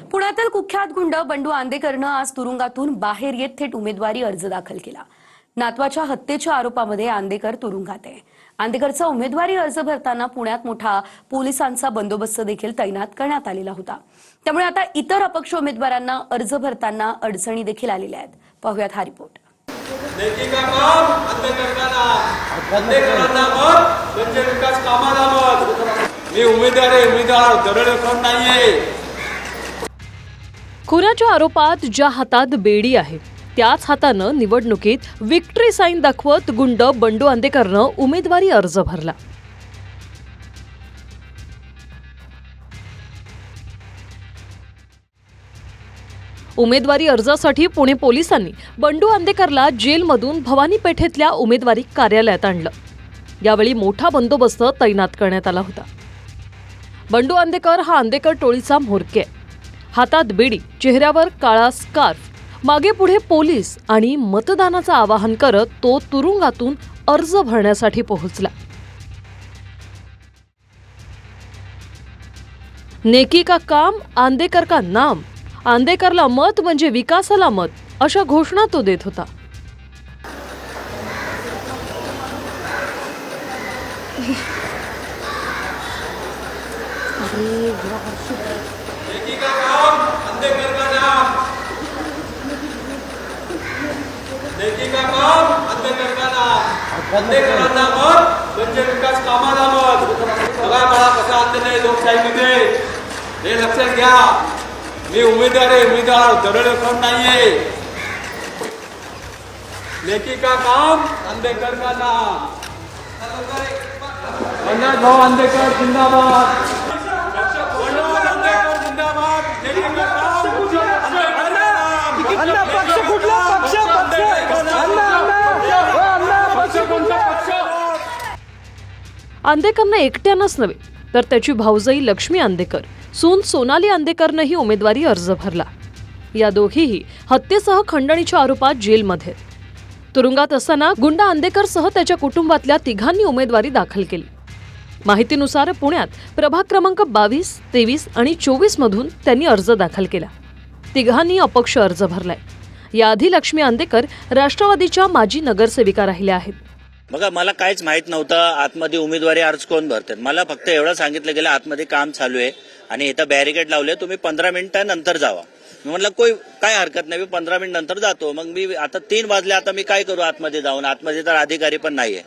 पुण्यातील कुख्यात गुंड बंडू आंदेकरनं आज तुरुंगातून बाहेर येत थेट उमेदवारी अर्ज दाखल केला। नातवाच्या हत्येच्या आरोपामध्ये आंदेकर तुरुंगात आहे। आंदेकरचा उमेदवारी अर्ज भरताना पुण्यात मोठा पोलिसांचा बंदोबस्त देखील तैनात करण्यात आलेला होता। त्यामुळे आता इतर अपक्ष उमेदवारांना अर्ज भरताना अडचणी देखील आलेल्या आहेत। पाहूयात हा रिपोर्ट। नेकीका काम आंदेकरांना मत म्हणजे विकास कामाला मत। मी उमेदवार दरड नाहीये। खुनाच्या आरोपात ज्या हातात बेडी आहे त्याच हातानं निवडणुकीत विक्ट्री साईन दाखवत गुंड बंडू आंदेकरनं उमेदवारी अर्ज भरला। उमेदवारी अर्जासाठी पुणे पोलिसांनी बंडू आंदेकरला जेलमधून भवानी पेठेतल्या उमेदवारी कार्यालयात आणलं। यावेळी मोठा बंदोबस्त तैनात करण्यात आला होता। बंडू आंदेकर हा आंदेकर टोळीचा म्होरके आहे। हातात बेडी, चेहऱ्यावर काळा स्कार्फ, मागे पुढे पोलीस आणि मतदानाचं आवाहन करत तो तुरुंगातून अर्ज भरण्यासाठी पोहोचला। नेकी का काम, आंदेकर का नाम, आंदेकरला मत म्हणजे विकासाला मत, अशा घोषणा तो देत होता। नेकीका काम आंदेकर का नाम, नेकीका काम आंदेकर का नाम। आंदेकरांना मत म्हणजे विकास कामाला मत। बघा मला कसं आणते नाही लोकशाहीमध्ये, हे लक्षात घ्या। मी उमेदवार दरड नाहीये। नेकीका काम आंदेकर का नाम। पंडित भाऊ आंदेकर जिंदाबाद। आंदेकरनं एकट्यानंच नव्हे तर त्याची भाऊजाई लक्ष्मी आंदेकर, सून सोनाली आंदेकरनंही उमेदवारी अर्ज भरला। या दोघीही हत्येसह खंडणीच्या आरोपात जेलमध्ये। तुरुंगात असताना गुंड आंदेकरसह त्याच्या कुटुंबातल्या तिघांनी उमेदवारी दाखल केली। माहितीनुसार पुण्यात प्रभाग क्रमांक 22, 23 आणि 24 मधून त्यांनी अर्ज दाखल केला। तिघांनी अपक्ष अर्ज भरलाय। याआधी लक्ष्मी आंदेकर राष्ट्रवादीच्या माजी नगरसेविका राहिल्या आहेत। बघा, मला काहीच माहित नव्हतं आतमध्ये उमेदवारी अर्ज कोण भरतात। मला फक्त एवढं सांगितलं गेलं आतमध्ये काम चालू आहे आणि इथं बॅरिकेड लावले, तुम्ही 15 मिनिटांनंतर जावा। मी म्हटलं काय हरकत नाही, मी 15 मिनिट नंतर जातो। मग मी आता 3 वाजले, आता मी काय करू आतमध्ये जाऊन? आतमध्ये तर अधिकारी पण नाहीये।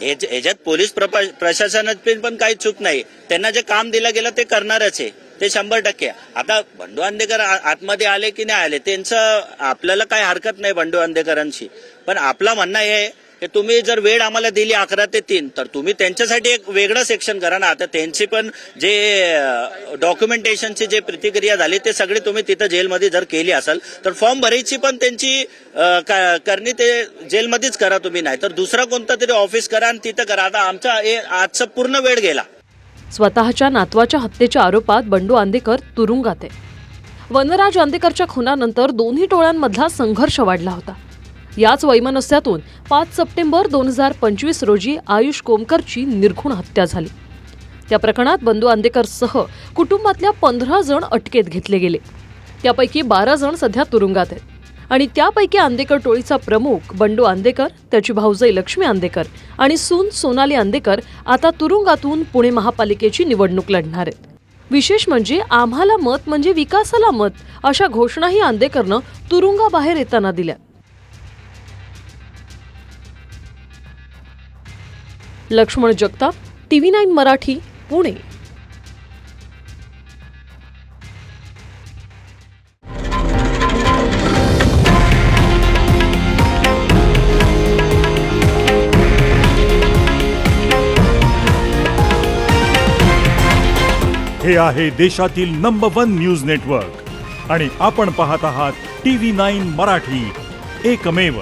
ह्याच्यात पोलीस प्रशासनात पण काही चूक नाही। त्यांना जे काम दिलं गेलं ते करणारच आहे, ते 100%। आता बंडू आंदेकर आतमध्ये आले की नाही आले त्यांचं आपल्याला काय हरकत नाही बंडू आंदेकरांशी, पण आपलं म्हणणं आहे की तुम्ही जर वेळ आम्हाला दिली 11 ते 3 तर तुम्ही त्यांच्यासाठी एक वेगळं सेक्शन करा ना। आता त्यांची पण जे डॉक्युमेंटेशनची जे प्रतिक्रिया झाली ते सगळे तुम्ही तिथं जेलमध्ये जर केली असेल तर फॉर्म भरायची पण त्यांची करणी ते जेलमध्येच करा तुम्ही, नाही तर दुसरा कोणता तरी ऑफिस करा आणि तिथं करा। आता आमचा आजचा पूर्ण वेळ गेला। स्वतःच्या नातवाच्या हत्येच्या आरोपात बंडू आंदेकर तुरुंगात आहे। वनराज आंदेकरच्या खुनानंतर दोन्ही टोळ्यांमधला संघर्ष वाढला होता। याच वैमनस्यातून 5 सप्टेंबर 2025 रोजी आयुष कोमकरची निर्घृण हत्या झाली। त्या प्रकरणात बंडू आंदेकरसह कुटुंबातल्या 15 जण अटकेत घेतले गेले। त्यापैकी 12 जण सध्या तुरुंगात आहेत आणि त्यापैकी आंदेकर टोळीचा प्रमुख बंडू आंदेकर, त्याची भाऊजाई लक्ष्मी आंदेकर आणि सून सोनाली आंदेकर आता तुरुंगातून पुणे महापालिकेची निवडणूक लढणार आहेत। विशेष म्हणजे आम्हाला मत म्हणजे विकासाला मत, अशा घोषणाही आंदेकरनं तुरुंगाबाहेर येताना दिल्या। लक्ष्मण जगताप, TV9 मराठी, पुणे। हे आहे देशातील नंबर 1 न्यूज नेटवर्क आणि आपण पाहत आहात TV9 मराठी, एकमेव।